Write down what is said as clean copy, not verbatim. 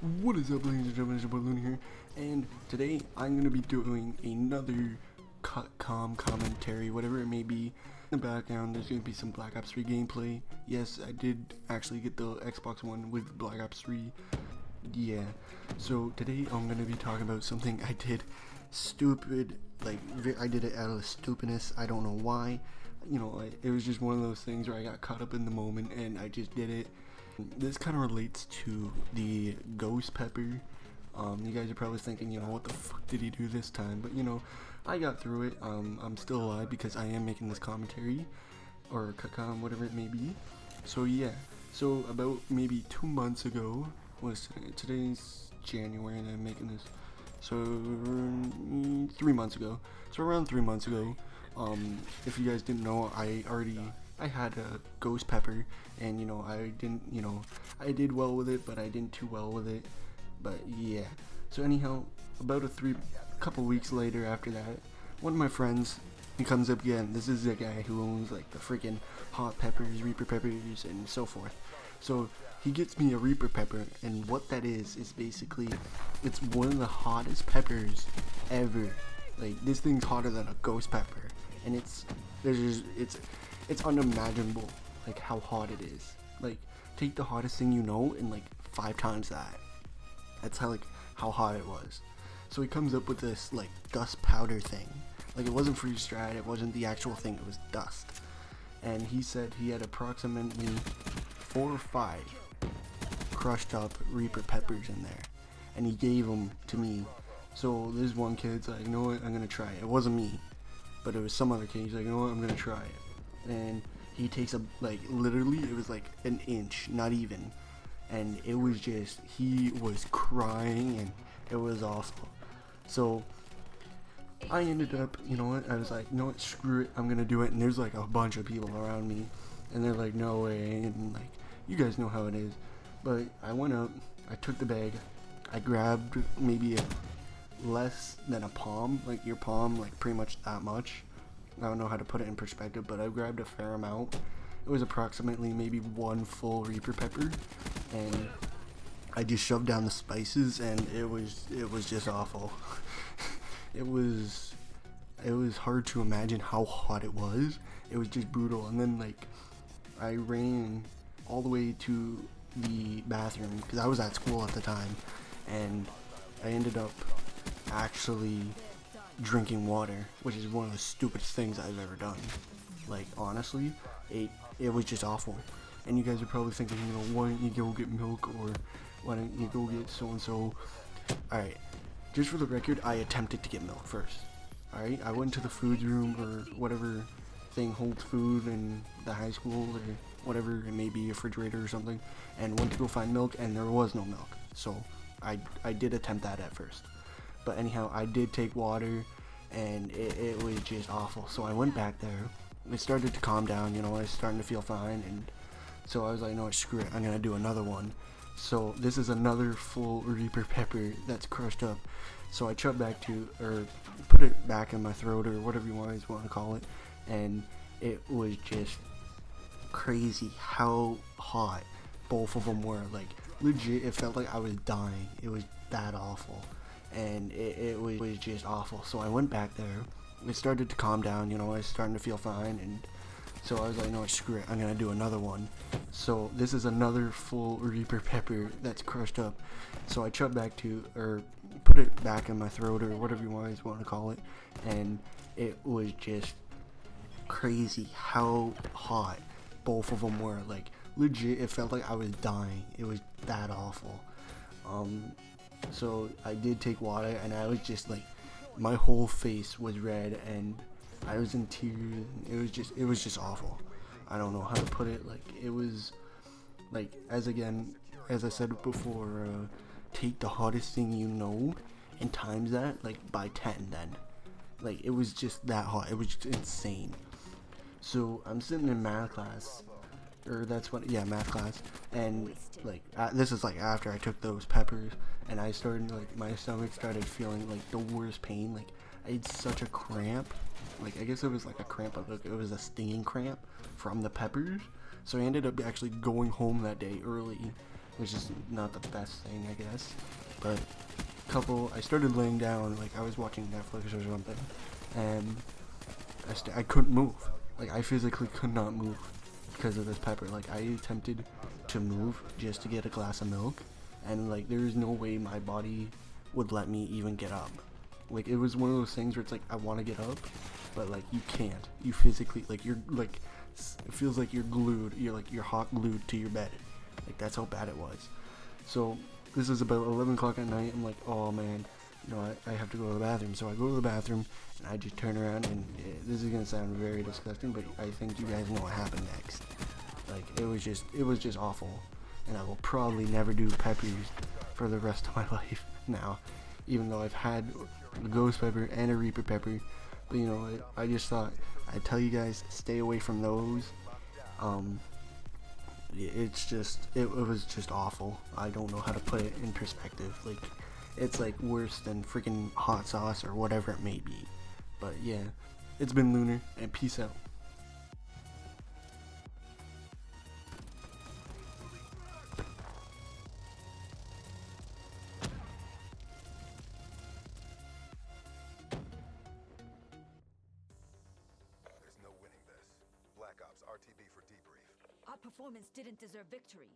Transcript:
What is up, ladies and gentlemen, it's your boy Lunar here, and today I'm going to be doing another commentary, whatever it may be. In the background, there's going to be some Black Ops 3 gameplay. Yes, I did actually get the Xbox One with Black Ops 3. Yeah, so today I'm going to be talking about something I did stupid, I did it out of stupidness. I don't know why. You know, it was just one of those things where I got caught up in the moment and I just did it. This kind of relates to the ghost pepper. You guys are probably thinking, you know, what the fuck did he do this time? But you know, I got through it. I'm still alive because I am making this commentary, or whatever it may be. So yeah, so about maybe 2 months ago, today's January and I'm making this, so 3 months ago, so around 3 months ago, if you guys didn't know, I had a ghost pepper, and you know, I did well with it, but I didn't too well with it. But yeah, so anyhow, about a couple weeks later after that, one of my friends, he comes up again. This is the guy who owns like the freaking hot peppers, Reaper peppers, and so forth. So he gets me a Reaper pepper, and what that is basically, it's one of the hottest peppers ever. Like, this thing's hotter than a ghost pepper, and it's unimaginable, like, how hot it is. Like, take the hottest thing you know and like 5 times that. That's how hot it was. So he comes up with this like dust powder thing. Like, it wasn't freeze dried, it wasn't the actual thing, it was dust. And he said he had approximately 4 or 5 crushed up Reaper peppers in there, and he gave them to me. So this one kid's like, you know what, I'm gonna try it. It wasn't me, but it was some other kid. He's like, you know what, I'm gonna try it. And he takes literally, it was like an inch, not even. And it was just, he was crying, and it was awful. So I ended up, you know what, I was like, you know what, screw it, I'm gonna do it. And there's like a bunch of people around me, and they're like, no way, and like, you guys know how it is. But I went up, I took the bag, I grabbed maybe less than a palm, like your palm, like pretty much that much. I don't know how to put it in perspective, but I grabbed a fair amount. It was approximately maybe 1 full Reaper pepper, and I just shoved down the spices, and it was just awful. it was hard to imagine how hot it was. It was just brutal. And then like, I ran all the way to the bathroom because I was at school at the time, and I ended up actually drinking water, which is one of the stupidest things I've ever done. Like, honestly, it was just awful. And you guys are probably thinking, you know, why don't you go get milk, or why don't you go get so and so? Alright, just for the record, I attempted to get milk first. Alright, I went to the food room, or whatever thing holds food in the high school, or whatever it may be, a refrigerator or something, and went to go find milk, and there was no milk. So I did attempt that at first. But anyhow, I did take water, and it was just awful. So I went back there. It started to calm down, you know, I was starting to feel fine, and so I was like, no, screw it, I'm gonna do another one. So this is another full Reaper pepper that's crushed up. So I put it back in my throat, or whatever you guys want to call it, and it was just crazy how hot both of them were. Like, legit, it felt like I was dying. It was that awful. And it was just awful. So I went back there. It started to calm down, you know, I was starting to feel fine, and so I was like, no, screw it, I'm gonna do another one. So this is another full Reaper pepper that's crushed up. So I put it back in my throat, or whatever you guys want to call it, and it was just crazy how hot both of them were. Like, legit, it felt like I was dying. It was that awful. So I did take water, and I was just like, my whole face was red, and I was in tears. It was just awful. I don't know how to put it. Like, it was like, as I said before, take the hottest thing you know and times that like by 10. Then, like, it was just that hot. It was just insane. So I'm sitting in math class, math class, and like, this is like after I took those peppers, and I started, like, my stomach started feeling like the worst pain. Like, I had such a cramp. Like, I guess it was like a cramp, but it was a stinging cramp from the peppers. So I ended up actually going home that day early, which is not the best thing, I guess. But I started laying down, like I was watching Netflix or something, and I couldn't move. Like I physically could not move because of this pepper. Like I attempted to move just to get a glass of milk, and like there is no way my body would let me even get up. Like it was one of those things where it's like I want to get up, but like you can't. You physically, like you're like, it feels like you're glued. You're like you're hot glued to your bed. Like that's how bad it was. So this is about 11 o'clock at night. I'm like, oh man, you know, I have to go to the bathroom. So I go to the bathroom and I just turn around and this is gonna sound very disgusting, but I think you guys know what happened next. Like it was just awful, and I will probably never do peppers for the rest of my life now, even though I've had a ghost pepper and a reaper pepper. But you know, I just thought I'd tell you guys, stay away from those. It was just awful. I don't know how to put it in perspective. Like it's like worse than freaking hot sauce or whatever it may be. But yeah, it's been Lunar, and peace out. There's no winning this. Black Ops RTB for debrief. Our performance didn't deserve victory.